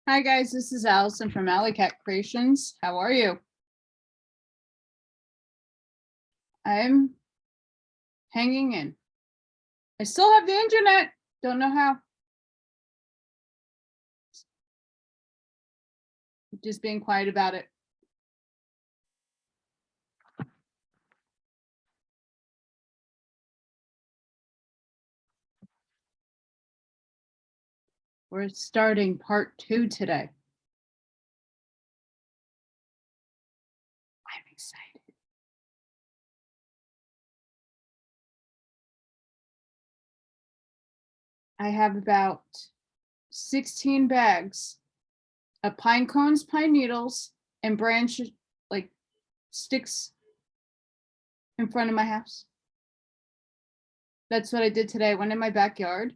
Hi guys, this is Allison from Allykatkreations. How are you? I'm hanging in. I still have the internet. Don't know how. Just being quiet about it. We're starting part 2 today. I'm excited. I have about 16 bags of pine cones, pine needles, and branches, like sticks in front of my house. That's what I did today. I went in my backyard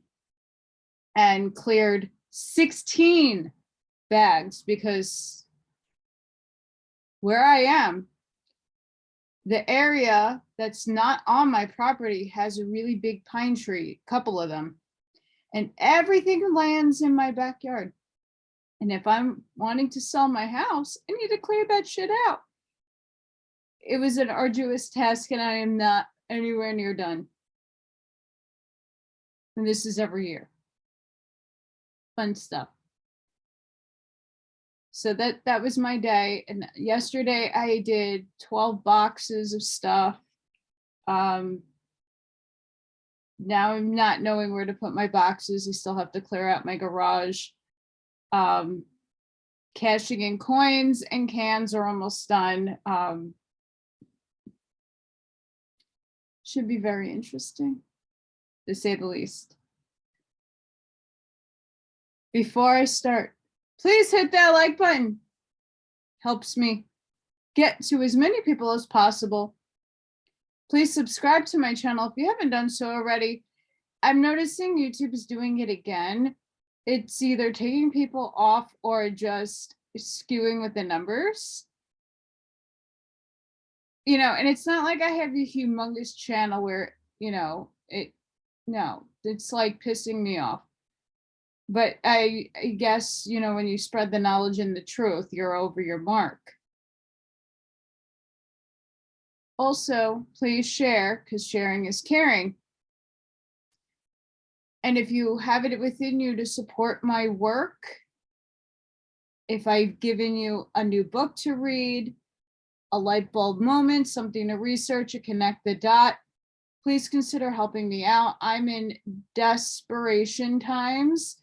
and cleared 16 bags because where I am, the area that's not on my property has a really big pine tree, a couple of them, and everything lands in my backyard. And if I'm wanting to sell my house, I need to clear that shit out. It was an arduous task and I am not anywhere near done. And this is every year. Fun stuff. So that was my day. And yesterday I did 12 boxes of stuff. Now I'm not knowing where to put my boxes. I still have to clear out my garage. Cashing in coins and cans are almost done. Should be very interesting, to say the least. Before I start, please hit that like button. Helps me get to as many people as possible. Please subscribe to my channel if you haven't done so already. I'm noticing YouTube is doing it again. It's either taking people off or just skewing with the numbers. You know, and it's not like I have a humongous channel where, you know, no, it's like pissing me off. But I guess, you know, when you spread the knowledge and the truth, you're over your mark. Also, please share, because sharing is caring. And if you have it within you to support my work, if I've given you a new book to read, a light bulb moment, something to research, or connect the dot, please consider helping me out. I'm in desperation times.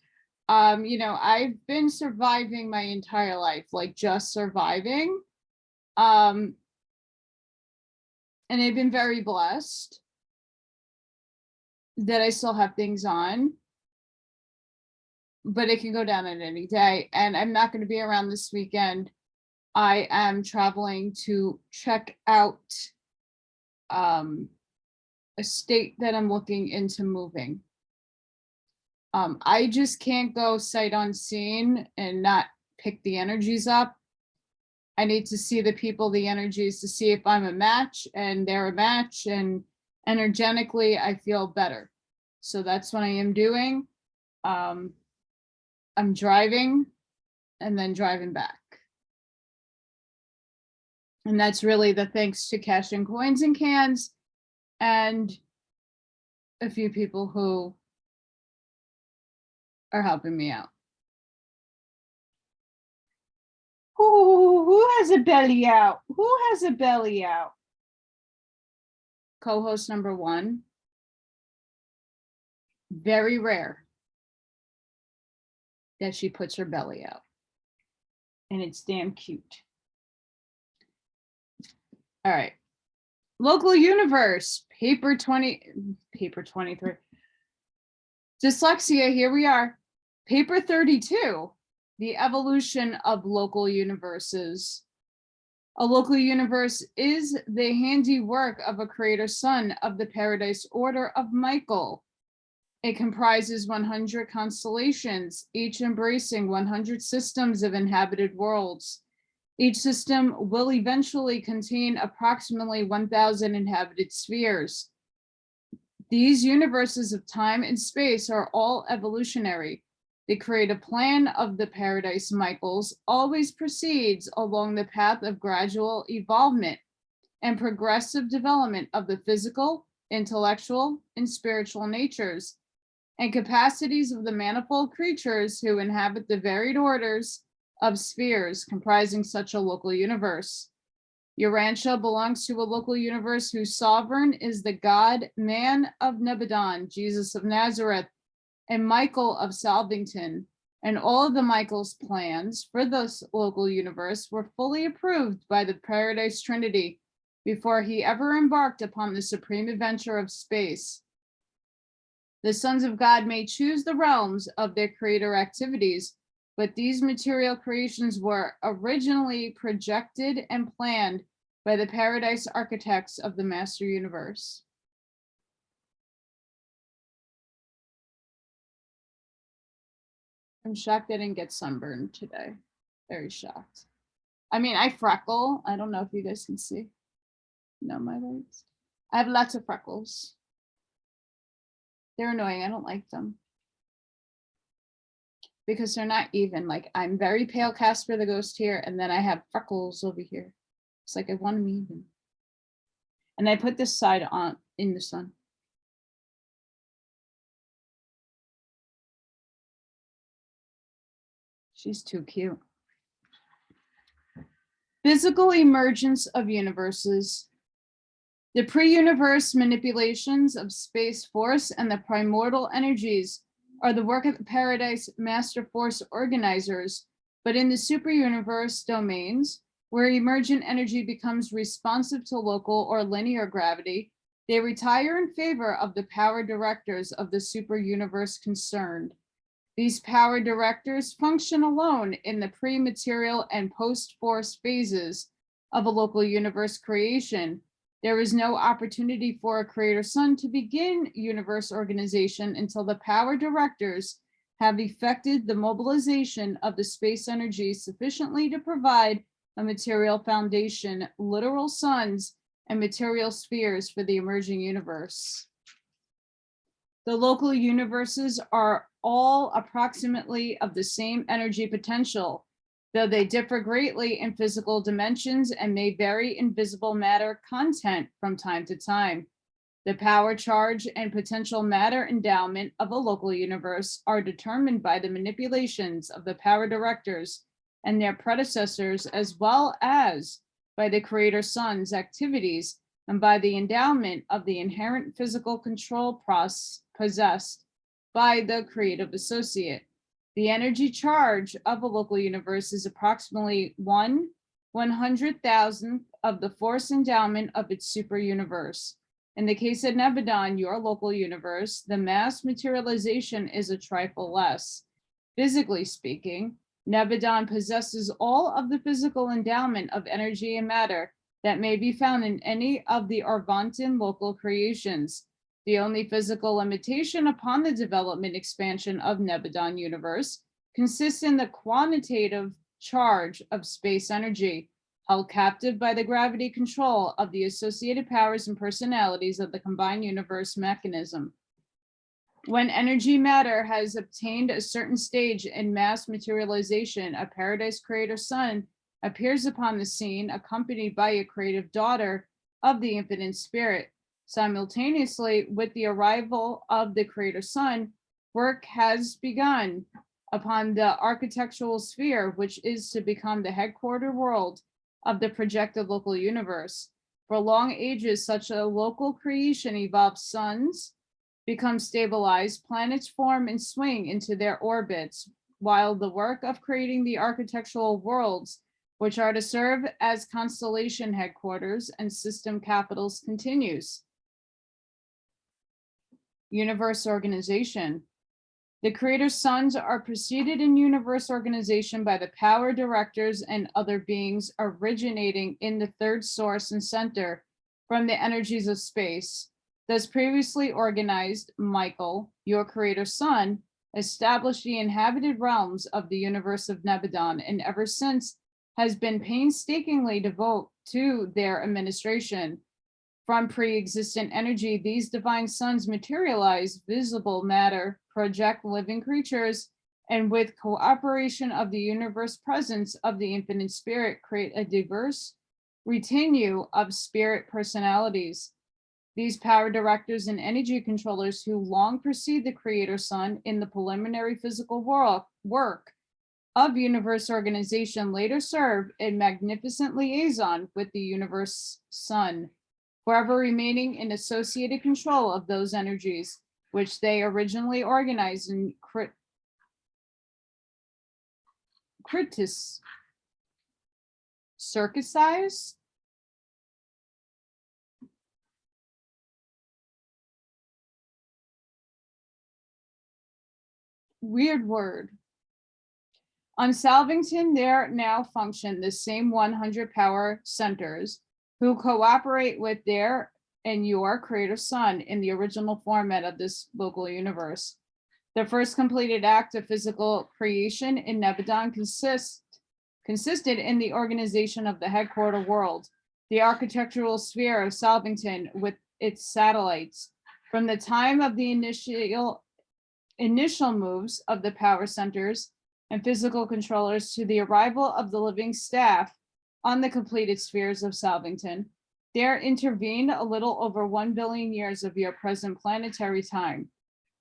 You know, I've been surviving my entire life, like just surviving. And I've been very blessed that I still have things on, but it can go down at any day. And I'm not going to be around this weekend. I am traveling to check out a state that I'm looking into moving. I just can't go sight unseen and not pick the energies up. I need to see the people, the energies, to see if I'm a match and they're a match, and energetically I feel better. So that's what I am doing. I'm driving and then driving back. And that's really the thanks to Cash and Coins and Cans and a few people who are helping me out. Who has a belly out? Who has a belly out? Co-host number 1. Very rare that she puts her belly out. And it's damn cute. All right. Local universe, paper 23. Dyslexia, here we are. Paper 32. The evolution of local universes. A local universe is the handiwork of a creator son of the Paradise Order of Michael. It comprises 100 constellations, each embracing 100 systems of inhabited worlds. Each system will eventually contain approximately 1,000 inhabited spheres. These universes of time and space are all evolutionary. The creative plan of the Paradise Michaels always proceeds along the path of gradual evolvement and progressive development of the physical, intellectual, and spiritual natures and capacities of the manifold creatures who inhabit the varied orders of spheres comprising such a local universe. Urantia belongs to a local universe whose sovereign is the God, man of Nebadon, Jesus of Nazareth, and Michael of Salvington. And all of the Michael's plans for this local universe were fully approved by the Paradise Trinity before he ever embarked upon the supreme adventure of space. The sons of God may choose the realms of their creator activities, but these material creations were originally projected and planned by the paradise architects of the master universe. I'm shocked I didn't get sunburned today. Very shocked. I mean, I freckle. I don't know if you guys can see. No, my legs. I have lots of freckles. They're annoying. I don't like them. Because they're not even. Like, I'm very pale Casper the Ghost here, and then I have freckles over here. It's like I want them even. And I put this side on in the sun. She's too cute. Physical emergence of universes. The pre-universe manipulations of space force and the primordial energies are the work of the Paradise Master Force organizers, but in the super-universe domains, where emergent energy becomes responsive to local or linear gravity, they retire in favor of the power directors of the super-universe concerned. These power directors function alone in the pre-material and post-force phases of a local universe creation. There is no opportunity for a creator sun to begin universe organization until the power directors have effected the mobilization of the space energy sufficiently to provide a material foundation, literal suns, and material spheres for the emerging universe. The local universes are all approximately of the same energy potential, though they differ greatly in physical dimensions and may vary in visible matter content from time to time. The power charge and potential matter endowment of a local universe are determined by the manipulations of the power directors and their predecessors, as well as by the creator sun's activities and by the endowment of the inherent physical control process possessed by the creative associate. The energy charge of a local universe is approximately 1/100,000th of the force endowment of its super universe. In the case of Nebadon, your local universe, the mass materialization is a trifle less. Physically speaking, Nebadon possesses all of the physical endowment of energy and matter that may be found in any of the Arvantan local creations. The only physical limitation upon the development expansion of Nebadon universe consists in the quantitative charge of space energy, held captive by the gravity control of the associated powers and personalities of the combined universe mechanism. When energy matter has obtained a certain stage in mass materialization, a paradise creator sun appears upon the scene, accompanied by a creative daughter of the infinite spirit. Simultaneously with the arrival of the creator sun, work has begun upon the architectural sphere, which is to become the headquarter world of the projected local universe. For long ages, such a local creation evolves suns, become stabilized, planets form and swing into their orbits, while the work of creating the architectural worlds, which are to serve as constellation headquarters and system capitals, continues. Universe organization. The creator suns are preceded in universe organization by the power directors and other beings originating in the third source and center from the energies of space. Thus previously organized, Michael, your creator sun, established the inhabited realms of the universe of Nebadon, and ever since has been painstakingly devoted to their administration. From pre-existent energy, these divine suns materialize visible matter, project living creatures, and with cooperation of the universe presence of the infinite spirit, create a diverse retinue of spirit personalities. These power directors and energy controllers who long precede the creator sun in the preliminary physical work of universe organization later serve a magnificent liaison with the universe sun, forever remaining in associated control of those energies which they originally organized and circumcised. Weird word. On Salvington, there now function the same 100 power centers who cooperate with their and your creator sun in the original format of this local universe. The first completed act of physical creation in Nebadon consisted in the organization of the headquarter world, the architectural sphere of Salvington with its satellites. From the time of the initial moves of the power centers and physical controllers to the arrival of the living staff on the completed spheres of Salvington, there intervened a little over 1 billion years of your present planetary time.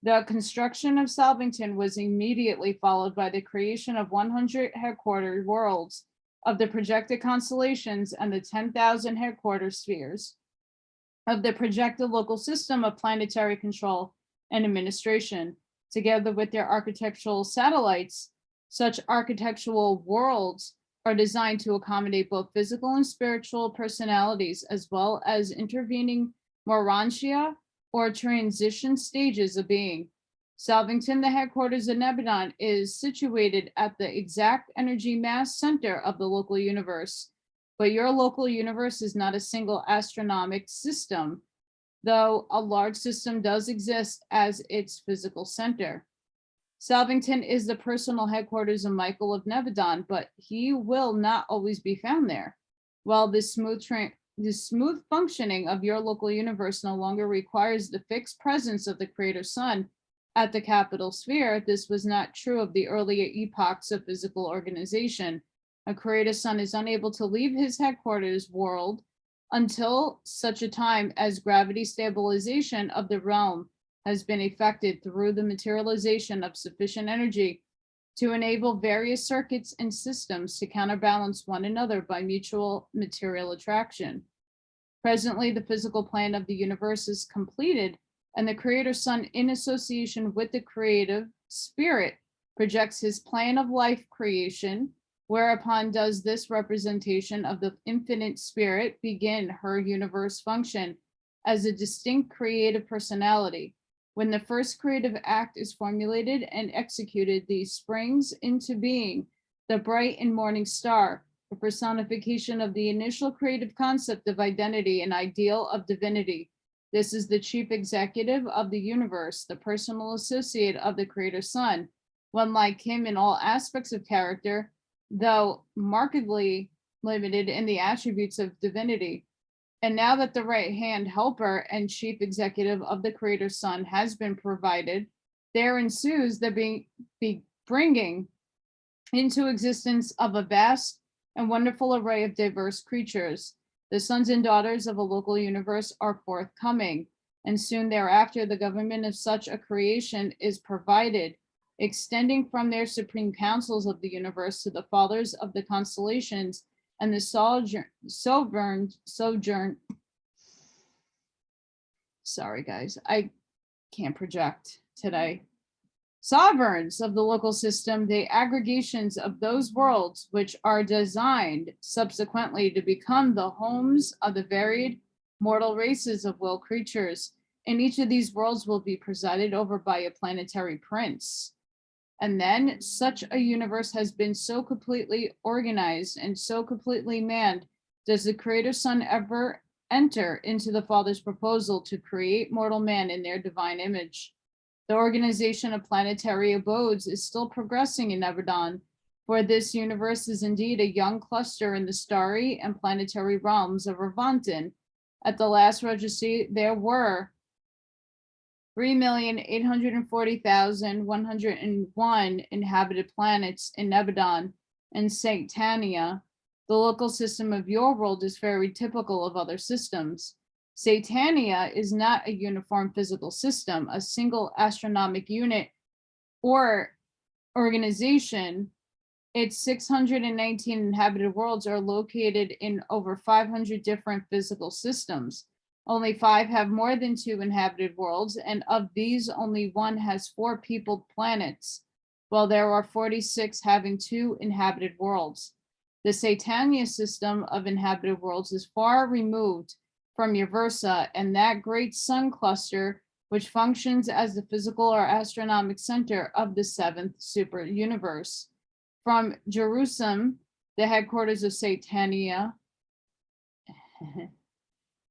The construction of Salvington was immediately followed by the creation of 100 headquarter worlds of the projected constellations and the 10,000 headquarter spheres of the projected local system of planetary control and administration, together with their architectural satellites. Such architectural worlds are designed to accommodate both physical and spiritual personalities, as well as intervening Urantia or transition stages of being. Salvington, the headquarters of Nebadon, is situated at the exact energy mass center of the local universe. But your local universe is not a single astronomic system, though a large system does exist as its physical center. Salvington is the personal headquarters of Michael of Nebadon, but he will not always be found there. While the smooth functioning of your local universe no longer requires the fixed presence of the creator sun at the capital sphere, this was not true of the earlier epochs of physical organization. A creator sun is unable to leave his headquarters world until such a time as gravity stabilization of the realm has been effected through the materialization of sufficient energy to enable various circuits and systems to counterbalance one another by mutual material attraction. Presently, the physical plan of the universe is completed, and the creator sun, in association with the creative spirit, projects his plan of life creation, whereupon does this representation of the infinite spirit begin her universe function as a distinct creative personality. When the first creative act is formulated and executed, these springs into being the bright and morning star, the personification of the initial creative concept of identity and ideal of divinity. This is the chief executive of the universe, the personal associate of the creator sun, one like him in all aspects of character, though markedly limited in the attributes of divinity. And now that the right-hand helper and chief executive of the creator sun has been provided, there ensues the bringing into existence of a vast and wonderful array of diverse creatures. The sons and daughters of a local universe are forthcoming, and soon thereafter the government of such a creation is provided, extending from their supreme councils of the universe to the fathers of the constellations and the sojourn. Sorry, guys, I can't project today. Sovereigns of the local system, the aggregations of those worlds which are designed subsequently to become the homes of the varied mortal races of will creatures. And each of these worlds will be presided over by a planetary prince. And then such a universe has been so completely organized and so completely manned. Does the creator sun ever enter into the Father's proposal to create mortal man in their divine image? The organization of planetary abodes is still progressing in Nebadon, for this universe is indeed a young cluster in the starry and planetary realms of Revantin. At the last registry, there were 3,840,101 inhabited planets in Nebadon and Satania. The local system of your world is very typical of other systems. Satania is not a uniform physical system, a single astronomic unit or organization. Its 619 inhabited worlds are located in over 500 different physical systems. Only 5 have more than 2 inhabited worlds, and of these, only 1 has 4 peopled planets, while there are 46 having 2 inhabited worlds. The Satania system of inhabited worlds is far removed from Uversa and that great sun cluster, which functions as the physical or astronomic center of the 7th super universe. From Jerusalem, the headquarters of Satania,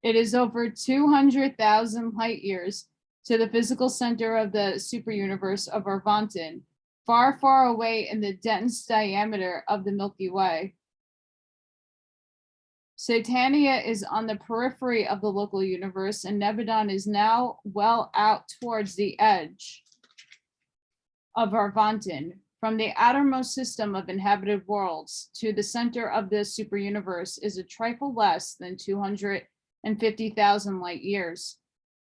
it is over 200,000 light years to the physical center of the super universe of Arvantin, far, far away in the dense diameter of the Milky Way. Satania is on the periphery of the local universe, and Nebadon is now well out towards the edge of Arvantin. From the outermost system of inhabited worlds to the center of the super universe is a trifle less than 250,000 light years.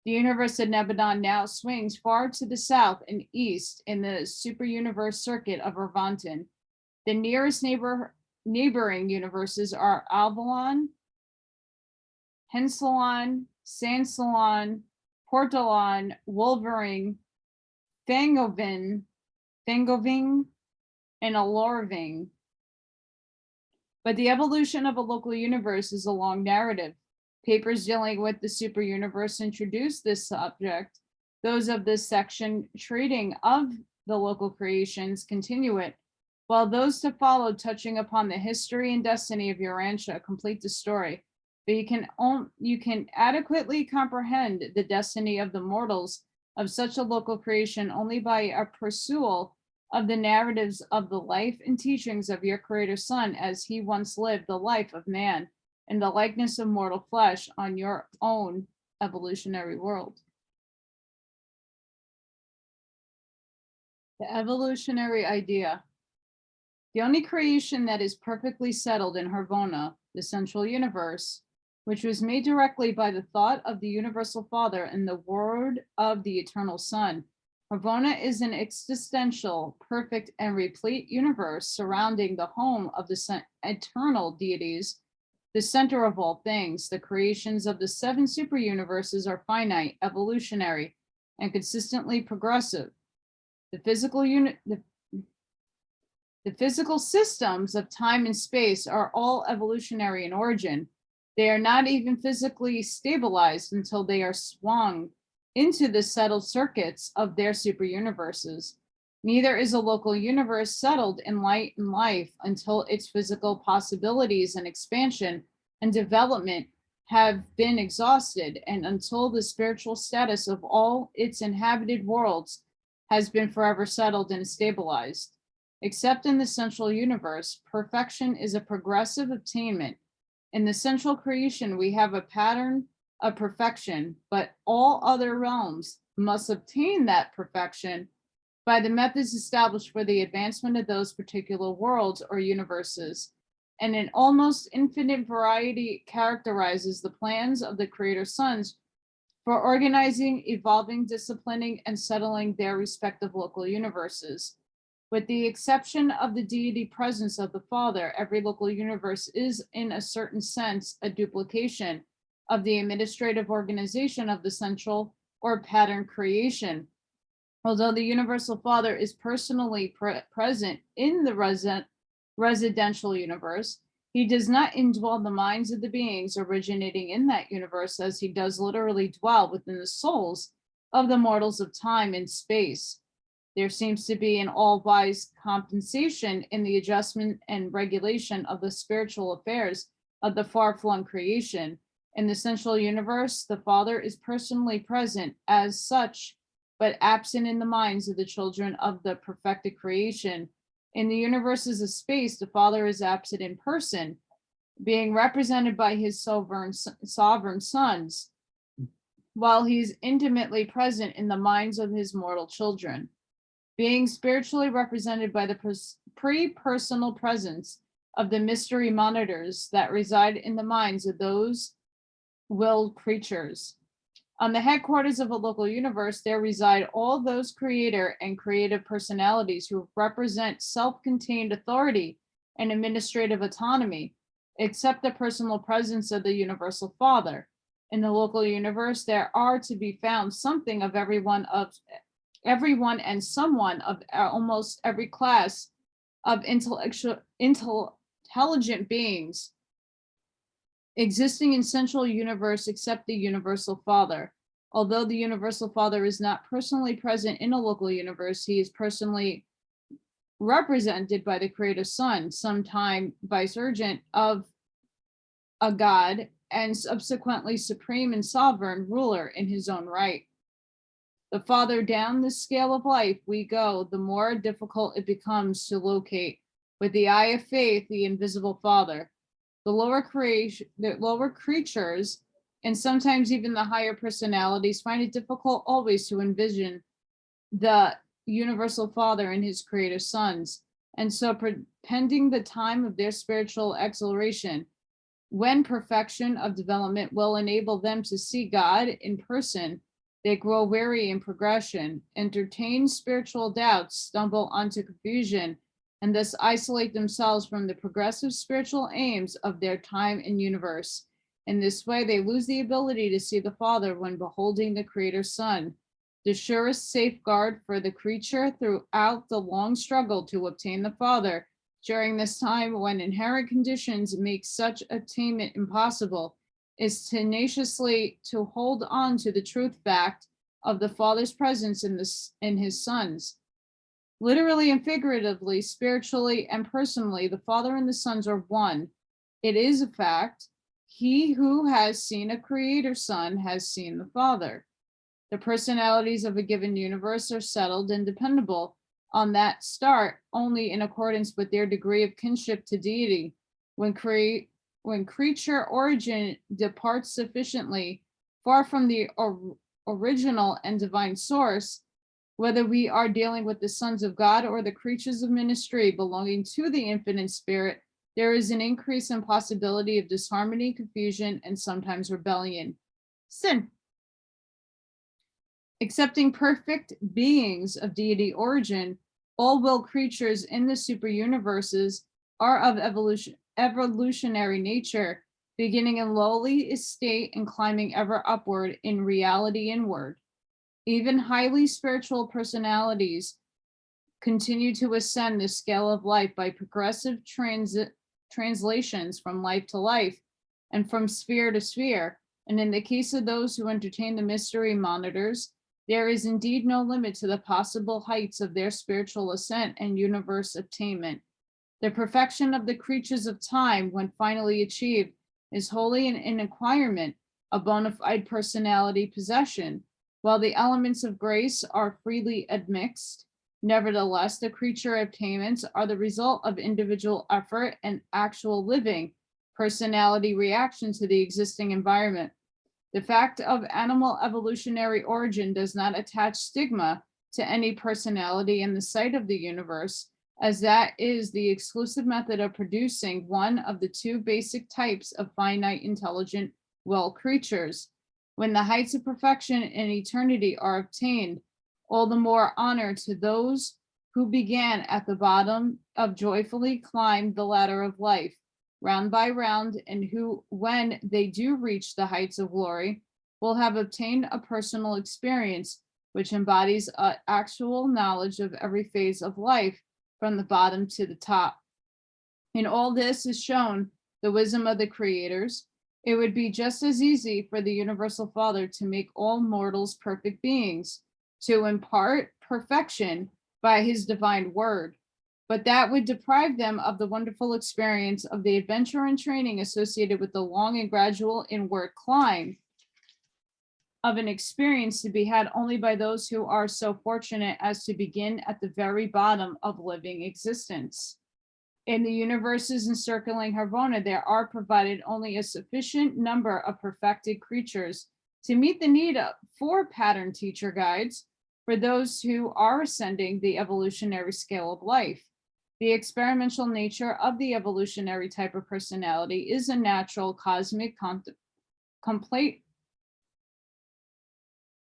The universe of Nebadon now swings far to the south and east in the super universe circuit of Arvantin. The nearest neighboring universes are Alvalon, Hensalon, Sansalon, Portalon, Wolverine, Thangoving, and Alorving. But the evolution of a local universe is a long narrative. Papers dealing with the super universe introduce this subject. Those of this section treating of the local creations continue it, while those to follow touching upon the history and destiny of Urantia complete the story. But you can adequately comprehend the destiny of the mortals of such a local creation only by a pursuit of the narratives of the life and teachings of your creator son as he once lived the life of man in the likeness of mortal flesh on your own evolutionary world. The evolutionary idea. The only creation that is perfectly settled in Harvona, the central universe, which was made directly by the thought of the universal Father and the word of the eternal Son. Harvona is an existential, perfect, and replete universe surrounding the home of the eternal deities, the center of all things. The creations of the 7 super universes are finite, evolutionary, and consistently progressive. The physical systems of time and space are all evolutionary in origin. They are not even physically stabilized until they are swung into the settled circuits of their super universes. Neither is a local universe settled in light and life until its physical possibilities and expansion and development have been exhausted, and until the spiritual status of all its inhabited worlds has been forever settled and stabilized. Except in the central universe, perfection is a progressive attainment. In the central creation, we have a pattern of perfection, but all other realms must obtain that perfection by the methods established for the advancement of those particular worlds or universes. And an almost infinite variety characterizes the plans of the creator sons for organizing, evolving, disciplining, and settling their respective local universes. With the exception of the deity presence of the Father, every local universe is, in a certain sense, a duplication of the administrative organization of the central or pattern creation. Although the universal Father is personally present in the residential universe, he does not indwell the minds of the beings originating in that universe as he does literally dwell within the souls of the mortals of time and space. There seems to be an all-wise compensation in the adjustment and regulation of the spiritual affairs of the far-flung creation. In the central universe, the Father is personally present as such, but absent in the minds of the children of the perfected creation. In the universes of space, the Father is absent in person, being represented by his sovereign sons. while he's intimately present in the minds of his mortal children, being spiritually represented by the pre-personal presence of the mystery monitors that reside in the minds of those willed creatures. On the headquarters of a local universe, there reside all those creator and creative personalities who represent self-contained authority and administrative autonomy, except the personal presence of the Universal Father. In the local universe, there are to be found something of everyone and someone of almost every class of intelligent beings existing in central universe except the Universal Father. Although the Universal Father is not personally present in a local universe, he is personally represented by the Creator Son, sometime vicegerent of a God and subsequently supreme and sovereign ruler in his own right. The farther down the scale of life we go, the more difficult it becomes to locate with the eye of faith the invisible Father. The lower creatures, and sometimes even the higher personalities, find it difficult always to envision the Universal Father and his Creator Sons. And so, pending the time of their spiritual exaltation, when perfection of development will enable them to see God in person, they grow weary in progression, entertain spiritual doubts, stumble onto confusion, and thus isolate themselves from the progressive spiritual aims of their time and universe. In this way, they lose the ability to see the Father when beholding the Creator Son. The surest safeguard for the creature throughout the long struggle to obtain the Father during this time when inherent conditions make such attainment impossible is tenaciously to hold on to the truth fact of the Father's presence in his sons. Literally and figuratively, spiritually and personally, the Father and the Sons are one. It is a fact. He who has seen a Creator Son has seen the Father. The personalities of a given universe are settled and dependable on that start only in accordance with their degree of kinship to deity. When creature origin departs sufficiently far from the original and divine source, whether we are dealing with the sons of God or the creatures of ministry belonging to the infinite spirit, there is an increase in possibility of disharmony, confusion, and sometimes rebellion. Sin. Excepting perfect beings of deity origin, all will creatures in the super universes are of evolutionary nature, beginning in lowly estate and climbing ever upward in reality inward. Even highly spiritual personalities continue to ascend the scale of life by progressive translations from life to life and from sphere to sphere. And in the case of those who entertain the mystery monitors, there is indeed no limit to the possible heights of their spiritual ascent and universe attainment. The perfection of the creatures of time, when finally achieved, is wholly an acquirement, a bona fide personality possession. While the elements of grace are freely admixed, nevertheless, the creature attainments are the result of individual effort and actual living personality reaction to the existing environment. The fact of animal evolutionary origin does not attach stigma to any personality in the sight of the universe, as that is the exclusive method of producing one of the two basic types of finite intelligent well creatures. When the heights of perfection and eternity are obtained, all the more honor to those who began at the bottom of joyfully climbed the ladder of life, round by round, and who, when they do reach the heights of glory, will have obtained a personal experience which embodies actual knowledge of every phase of life from the bottom to the top. In all this is shown the wisdom of the creators. It would be just as easy for the Universal Father to make all mortals perfect beings, to impart perfection by his divine word, but that would deprive them of the wonderful experience of the adventure and training associated with the long and gradual inward climb of an experience to be had only by those who are so fortunate as to begin at the very bottom of living existence. In the universes encircling Harvona, there are provided only a sufficient number of perfected creatures To meet the need for pattern teacher guides for those who are ascending the evolutionary scale of life. The experimental nature of the evolutionary type of personality is a natural cosmic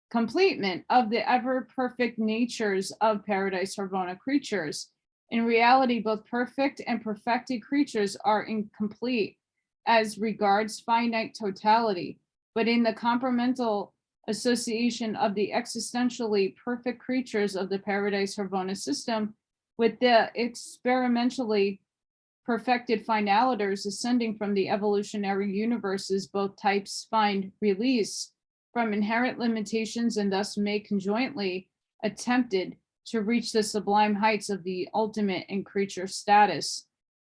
completement of the ever-perfect natures of Paradise Harvona creatures. In reality, both perfect and perfected creatures are incomplete as regards finite totality, but in the complemental association of the existentially perfect creatures of the Paradise Harvona system with the experimentally perfected finaliters ascending from the evolutionary universes, both types find release from inherent limitations and thus may conjointly attempted to reach the sublime heights of the ultimate in creature status.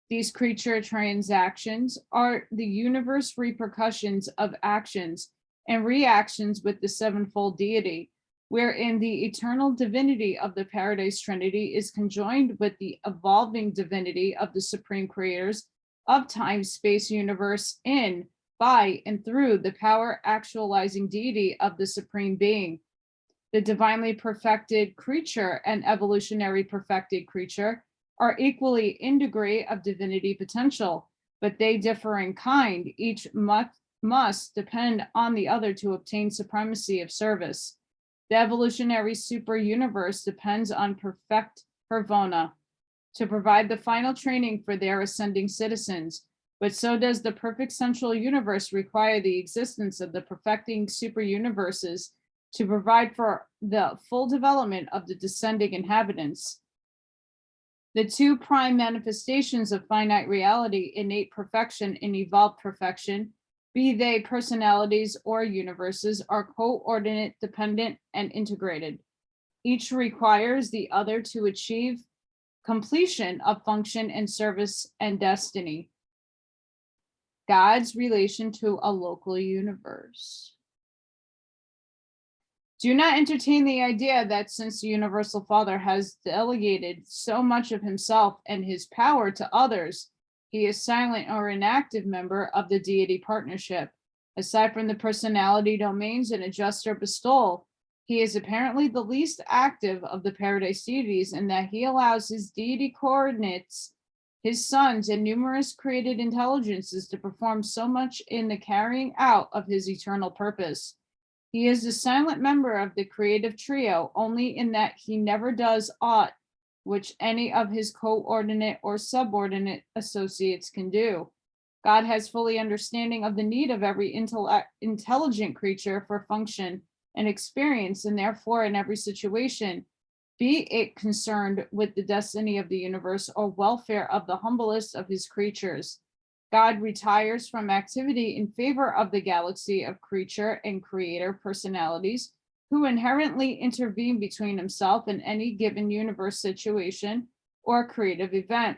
These creature transactions are the universe repercussions of actions and reactions with the sevenfold deity, wherein the eternal divinity of the Paradise Trinity is conjoined with the evolving divinity of the supreme creators of time, space, universe, in, by, and through the power actualizing deity of the supreme being. The divinely perfected creature and evolutionary perfected creature are equally in degree of divinity potential, but they differ in kind. Each must depend on the other to obtain supremacy of service. The evolutionary super universe depends on perfect Harvona to provide the final training for their ascending citizens, but so does the perfect central universe require the existence of the perfecting super universes to provide for the full development of the descending inhabitants. The two prime manifestations of finite reality, innate perfection and evolved perfection, be they personalities or universes, are coordinate, dependent, and integrated. Each requires the other to achieve completion of function and service and destiny. God's relation to a local universe. Do not entertain the idea that since the Universal Father has delegated so much of himself and his power to others, he is silent or inactive member of the deity partnership. Aside from the personality domains and adjuster bestowal, he is apparently the least active of the Paradise deities in that he allows his deity coordinates, his sons, and numerous created intelligences to perform so much in the carrying out of his eternal purpose. He is a silent member of the creative trio only in that he never does aught which any of his coordinate or subordinate associates can do. God has fully understanding of the need of every intelligent creature for function and experience, and therefore in every situation, be it concerned with the destiny of the universe or welfare of the humblest of his creatures, God retires from activity in favor of the galaxy of creature and creator personalities who inherently intervene between himself and any given universe situation or creative event.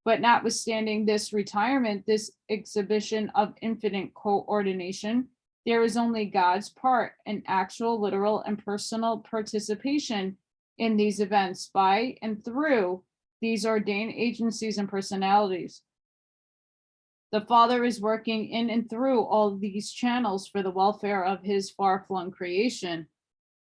But notwithstanding this retirement, this exhibition of infinite coordination, there is only God's part, an actual, literal, and personal participation in these events by and through these ordained agencies and personalities. The Father is working in and through all these channels for the welfare of his far-flung creation.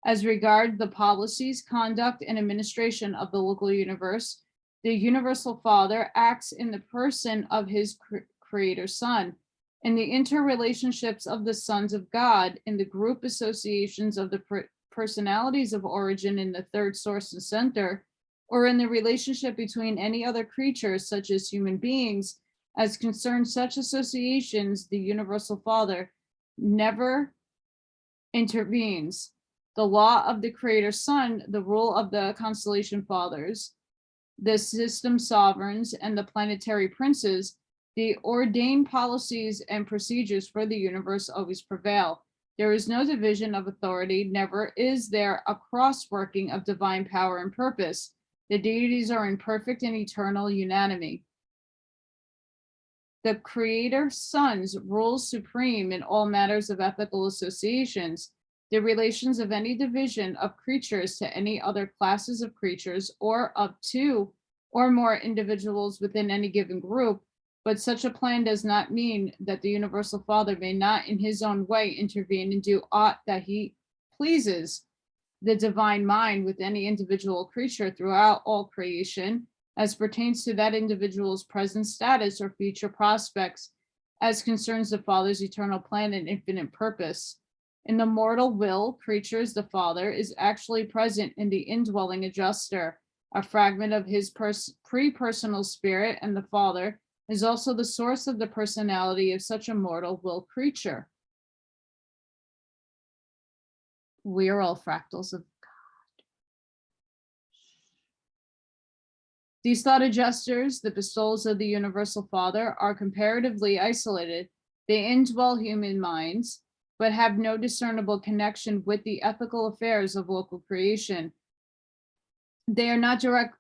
As regard the policies, conduct, and administration of the local universe, the Universal Father acts in the person of his Creator Son. In the interrelationships of the sons of God, in the group associations of the personalities of origin in the third source and center, or in the relationship between any other creatures, such as human beings, as concerns such associations, the Universal Father never intervenes. The law of the Creator Son, the rule of the constellation fathers, the system sovereigns, and the planetary princes, the ordained policies and procedures for the universe always prevail. There is no division of authority, never is there a cross-working of divine power and purpose. The deities are in perfect and eternal unanimity. The Creator Sons rules supreme in all matters of ethical associations. The relations of any division of creatures to any other classes of creatures or of two or more individuals within any given group But such a plan does not mean that the Universal Father may not in his own way intervene and do aught that he pleases the divine mind with any individual creature throughout all creation, as pertains to that individual's present status or future prospects, as concerns the Father's eternal plan and infinite purpose. In the mortal will, creatures, the Father is actually present in the indwelling adjuster, a fragment of his pre-personal spirit, and the Father is also the source of the personality of such a mortal will creature. We are all fractals of God. These thought adjusters, the bestowals of the Universal Father, are comparatively isolated. They indwell human minds, but have no discernible connection with the ethical affairs of local creation. They are not direct,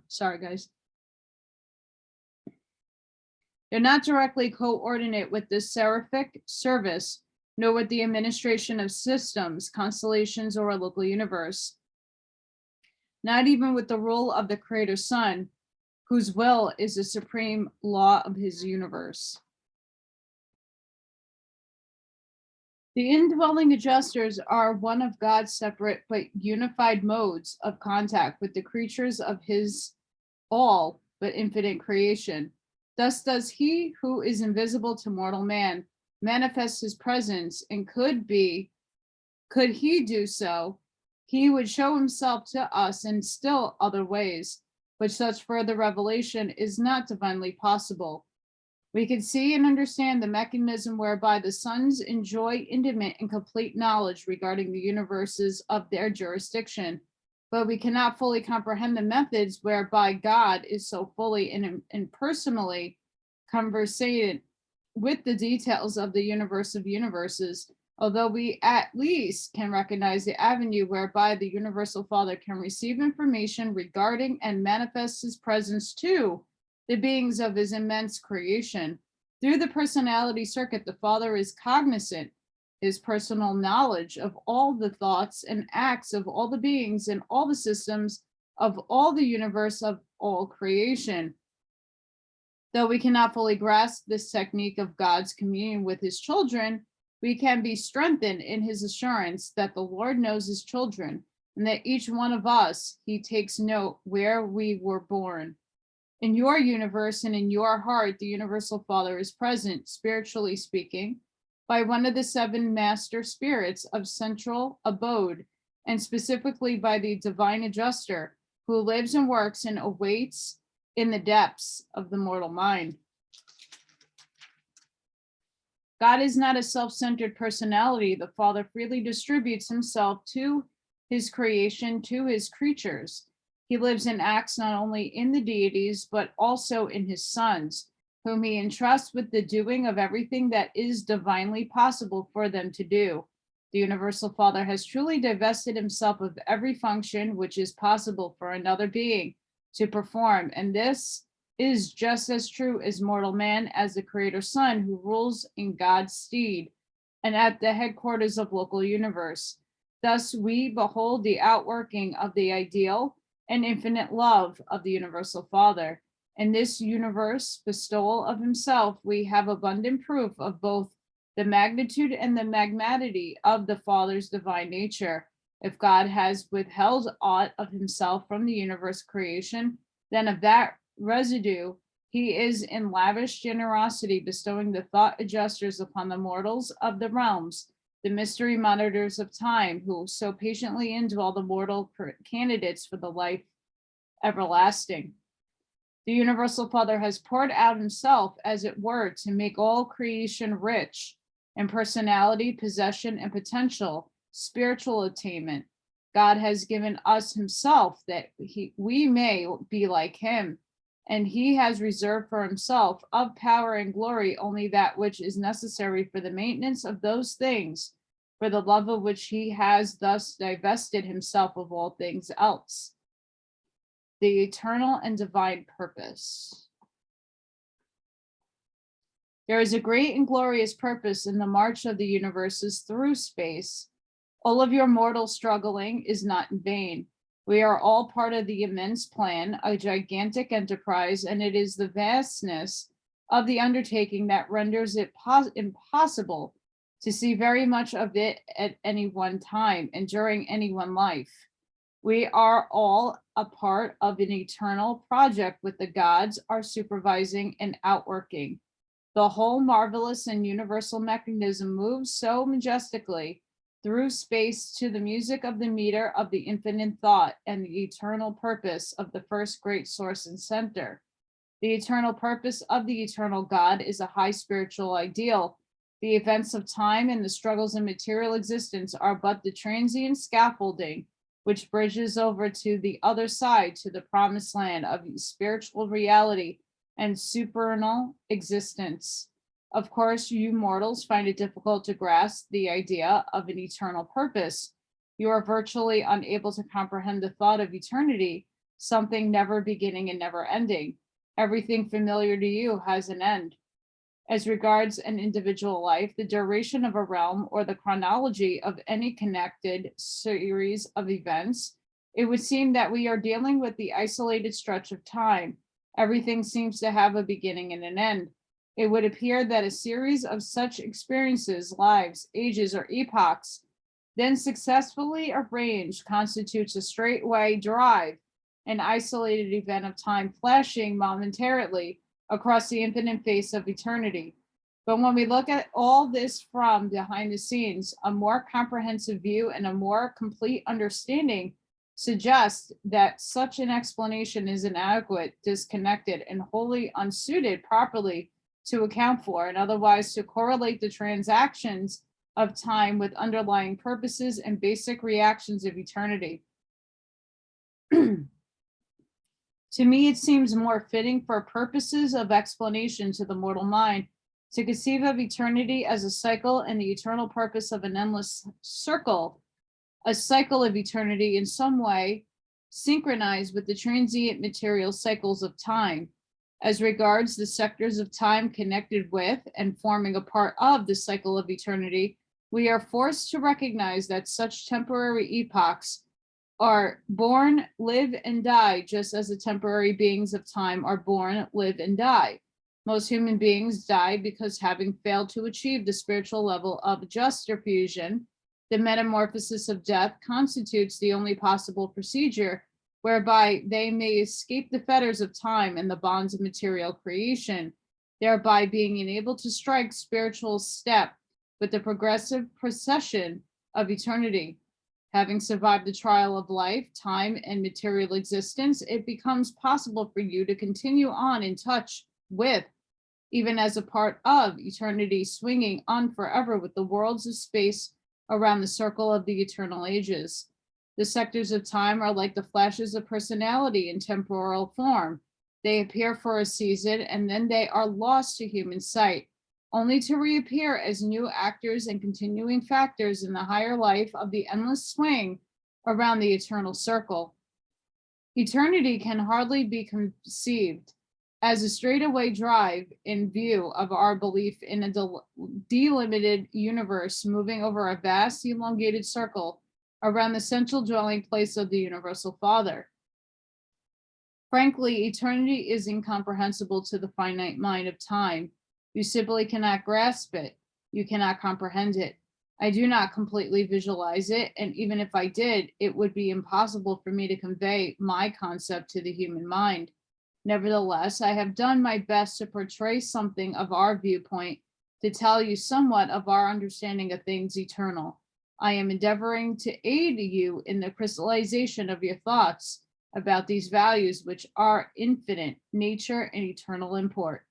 sorry guys. They're not directly coordinate with the seraphic service, nor with the administration of systems, constellations, or a local universe. Not even with the rule of the Creator Son, whose will is the supreme law of his universe. The indwelling adjusters are one of God's separate but unified modes of contact with the creatures of his all but infinite creation. Thus does he who is invisible to mortal man manifest his presence, and could he do so, he would show himself to us in still other ways, but such further revelation is not divinely possible. We can see and understand the mechanism whereby the sons enjoy intimate and complete knowledge regarding the universes of their jurisdiction, but we cannot fully comprehend the methods whereby God is so fully and personally conversant with the details of the universe of universes, although we at least can recognize the avenue whereby the Universal Father can receive information regarding and manifest his presence to the beings of his immense creation. Through the personality circuit, the Father is cognizant, his personal knowledge of all the thoughts and acts of all the beings and all the systems of all the universe of all creation. Though we cannot fully grasp this technique of God's communion with his children, we can be strengthened in his assurance that the Lord knows his children, and that each one of us, he takes note where we were born. In your universe and in your heart, the Universal Father is present, spiritually speaking, by one of the 7 master spirits of central abode, and specifically by the divine adjuster, who lives and works and awaits in the depths of the mortal mind. God is not a self-centered personality. The Father freely distributes himself to his creation, to his creatures. He lives and acts not only in the deities, but also in his sons, whom he entrusts with the doing of everything that is divinely possible for them to do. The Universal Father has truly divested himself of every function which is possible for another being to perform, and this is just as true as mortal man as the Creator Son who rules in God's stead and at the headquarters of local universe. Thus we behold the outworking of the ideal and infinite love of the Universal Father. In this universe bestowal of himself, we have abundant proof of both the magnitude and the magnanimity of the Father's divine nature. If God has withheld aught of himself from the universe creation, then of that residue he is in lavish generosity bestowing the thought adjusters upon the mortals of the realms, the mystery monitors of time, who so patiently indwell the mortal candidates for the life everlasting. The Universal Father has poured out himself, as it were, to make all creation rich in personality, possession, and potential spiritual attainment. God has given us himself that we may be like him, and he has reserved for himself of power and glory only that which is necessary for the maintenance of those things, for the love of which he has thus divested himself of all things else. The eternal and divine purpose. There is a great and glorious purpose in the march of the universes through space. All of your mortal struggling is not in vain. We are all part of the immense plan, a gigantic enterprise, and it is the vastness of the undertaking that renders it impossible to see very much of it at any one time and during any one life. We are all a part of an eternal project with the gods are supervising and outworking. The whole marvelous and universal mechanism moves so majestically through space to the music of the meter of the infinite thought and the eternal purpose of the first great source and center. The eternal purpose of the eternal God is a high spiritual ideal. The events of time and the struggles in material existence are but the transient scaffolding which bridges over to the other side, to the promised land of spiritual reality and supernal existence. Of course, you mortals find it difficult to grasp the idea of an eternal purpose. You are virtually unable to comprehend the thought of eternity, something never beginning and never ending. Everything familiar to you has an end. As regards an individual life, the duration of a realm or the chronology of any connected series of events, it would seem that we are dealing with the isolated stretch of time. Everything seems to have a beginning and an end. It would appear that a series of such experiences, lives, ages, or epochs, then successfully arranged, constitutes a straightway drive, an isolated event of time flashing momentarily across the infinite face of eternity. But when we look at all this from behind the scenes, a more comprehensive view and a more complete understanding suggests that such an explanation is inadequate, disconnected, and wholly unsuited properly to account for, and otherwise to correlate the transactions of time with underlying purposes and basic reactions of eternity. To me, it seems more fitting for purposes of explanation to the mortal mind to conceive of eternity as a cycle and the eternal purpose of an endless circle, a cycle of eternity in some way synchronized with the transient material cycles of time. As regards the sectors of time connected with and forming a part of the cycle of eternity, we are forced to recognize that such temporary epochs are born, live, and die, just as the temporary beings of time are born, live, and die. Most human beings die because, having failed to achieve the spiritual level of just fusion, the metamorphosis of death constitutes the only possible procedure whereby they may escape the fetters of time and the bonds of material creation, thereby being enabled to strike spiritual step with the progressive procession of eternity. Having survived the trial of life, time, and material existence, it becomes possible for you to continue on in touch with, even as a part of eternity, swinging on forever with the worlds of space around the circle of the eternal ages. The sectors of time are like the flashes of personality in temporal form. They appear for a season and then they are lost to human sight, only to reappear as new actors and continuing factors in the higher life of the endless swing around the eternal circle. Eternity can hardly be conceived as a straightaway drive in view of our belief in a delimited universe moving over a vast elongated circle around the central dwelling place of the Universal Father. Frankly, eternity is incomprehensible to the finite mind of time. You simply cannot grasp it. You cannot comprehend it. I do not completely visualize it, and even if I did, it would be impossible for me to convey my concept to the human mind. Nevertheless, I have done my best to portray something of our viewpoint, to tell you somewhat of our understanding of things eternal. I am endeavoring to aid you in the crystallization of your thoughts about these values, which are infinite nature and eternal import.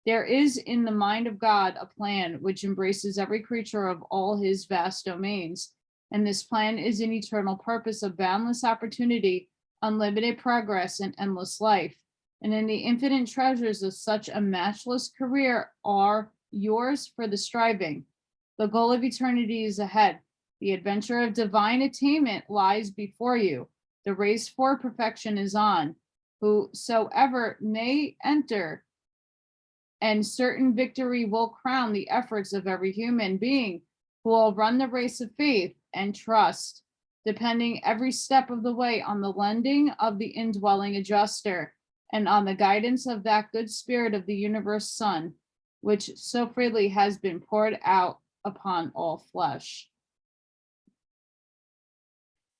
There is in the mind of God a plan which embraces every creature of all his vast domains, and this plan is an eternal purpose of boundless opportunity, unlimited progress, and endless life. And in the infinite treasures of such a matchless career are yours for the striving. The goal of eternity is ahead. The adventure of divine attainment lies before you. The race for perfection is on. Whosoever may enter, and certain victory will crown the efforts of every human being who will run the race of faith and trust, depending every step of the way on the lending of the indwelling adjuster and on the guidance of that good spirit of the universe sun, which so freely has been poured out upon all flesh.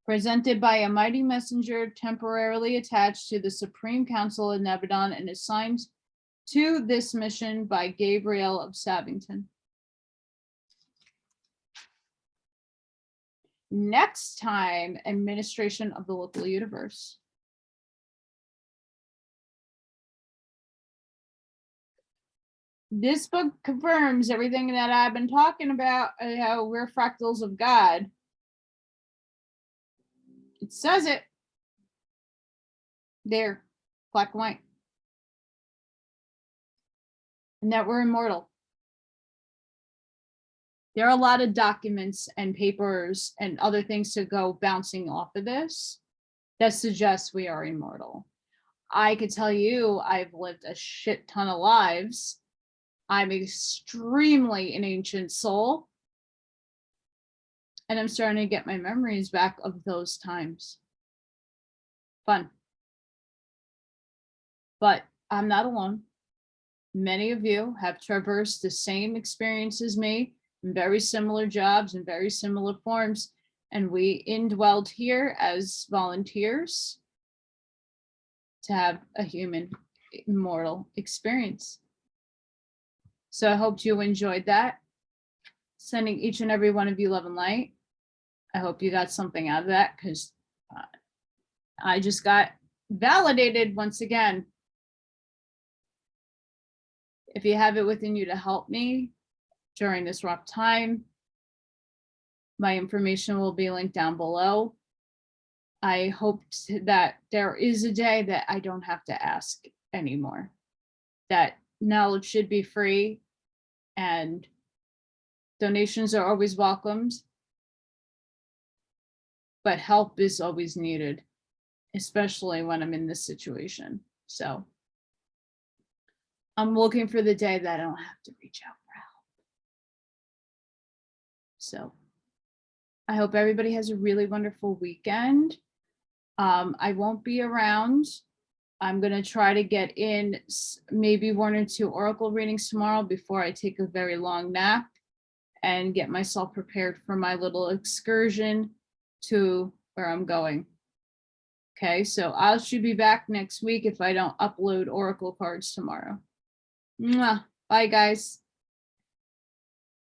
Presented by a mighty messenger temporarily attached to the Supreme Council of Nebadon and assigned to this mission by Gabriel of Savington. Next time, administration of the local universe. This book confirms everything that I've been talking about, how we're fractals of God. It says it there, black and white. And that we're immortal. There are a lot of documents and papers and other things to go bouncing off of this that suggest we are immortal. I could tell you I've lived a shit ton of lives. I'm extremely an ancient soul. And I'm starting to get my memories back of those times. Fun. But I'm not alone. Many of you have traversed the same experience as me in very similar jobs and very similar forms. And we indwelled here as volunteers to have a human immortal experience. So I hope you enjoyed that. Sending each and every one of you love and light. I hope you got something out of that, because I just got validated once again. If you have it within you to help me during this rough time, my information will be linked down below. I hope that there is a day that I don't have to ask anymore, that knowledge should be free and donations are always welcomed, but help is always needed, especially when I'm in this situation. So I'm looking for the day that I don't have to reach out for help. So I hope everybody has a really wonderful weekend. I won't be around. I'm going to try to get in maybe 1 or 2 oracle readings tomorrow before I take a very long nap and get myself prepared for my little excursion to where I'm going. Okay, so I should be back next week if I don't upload oracle cards tomorrow. Mwah. Bye, guys.